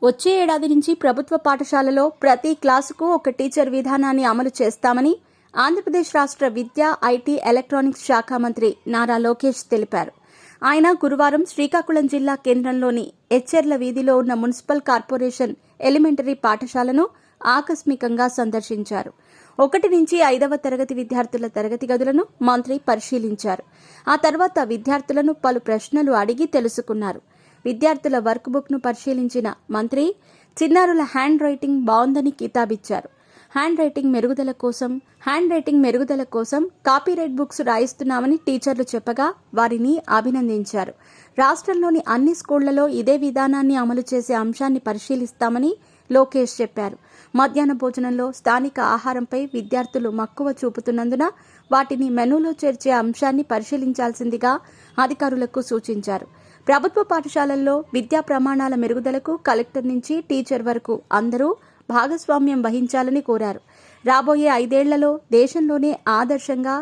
వచ్చే ఏడాది నుంచి ప్రభుత్వ పాఠశాలలో ప్రతి క్లాసుకు ఒక టీచర్ విధానాన్ని అమలు చేస్తామని ఆంధ్రప్రదేశ్ రాష్ట్ర విద్యా, ఐటీ, ఎలక్ట్రానిక్స్ శాఖ మంత్రి నారా లోకేష్ తెలిపారు. ఆయన గురువారం శ్రీకాకుళం జిల్లా కేంద్రంలోని ఎచ్చెర్ల వీధిలో ఉన్న మున్సిపల్ కార్పొరేషన్ ఎలిమెంటరీ పాఠశాలను ఆకస్మికంగా సందర్శించారు. 1 నుంచి 5వ తరగతి విద్యార్థుల తరగతి గదులను మంత్రి పరిశీలించారు. ఆ తర్వాత విద్యార్థులను పలు ప్రశ్నలు అడిగి తెలుసుకున్నారు. విద్యార్థుల వర్క్ బుక్ ను పరిశీలించిన మంత్రి చిన్నారుల హ్యాండ్ రైటింగ్ బాగుందని కితాబిచ్చారు. హ్యాండ్ రైటింగ్ మెరుగుదల కోసం కాపీరైట్ బుక్స్ రాయిస్తున్నామని టీచర్లు చెప్పగా వారిని అభినందించారు. రాష్ట్రంలోని అన్ని స్కూళ్లలో ఇదే విధానాన్ని అమలు చేసే అంశాన్ని పరిశీలిస్తామని లోకేష్ చెప్పారు. మధ్యాహ్న భోజనంలో స్థానిక ఆహారంపై విద్యార్థులు మక్కువ చూపుతున్నందున వాటిని మెనూలో చేర్చే అంశాన్ని పరిశీలించాల్సిందిగా అధికారులకు సూచించారు. ప్రభుత్వ పాఠశాలల్లో విద్యా ప్రమాణాల మెరుగుదలకు కలెక్టర్ నుంచి టీచర్ వరకు అందరూ భాగస్వామ్యం వహించాలని కోరారు. రాబోయే 5 ఏళ్లలో దేశంలోనే ఆదర్శంగా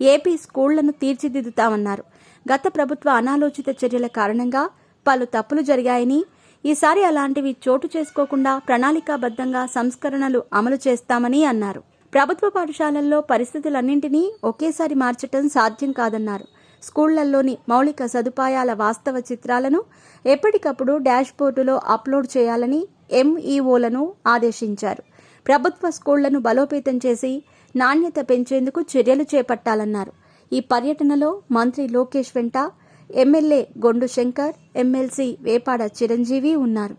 ఏపీ స్కూళ్లను తీర్చిదిద్దుతామన్నారు. గత ప్రభుత్వ అనాలోచిత చర్యల కారణంగా పలు తప్పులు జరిగాయని, ఈసారి అలాంటివి చోటు చేసుకోకుండా ప్రణాళికాబద్ధంగా సంస్కరణలు అమలు చేస్తామని అన్నారు. ప్రభుత్వ పాఠశాలల్లో పరిస్థితులన్నింటినీ ఒకేసారి మార్చడం సాధ్యం కాదన్నారు. స్కూళ్లలోని మౌలిక సదుపాయాల వాస్తవ చిత్రాలను ఎప్పటికప్పుడు డాష్బోర్డులో అప్లోడ్ చేయాలని ఎంఈఓలను ఆదేశించారు. ప్రభుత్వ స్కూళ్లను బలోపేతం చేసి నాణ్యత పెంచేందుకు చర్యలు చేపట్టాలన్నారు. ఈ పర్యటనలో మంత్రి లోకేష్ వెంట ఎమ్మెల్యే గొండు శంకర్, ఎమ్మెల్సీ వేపాడ చిరంజీవి ఉన్నారు.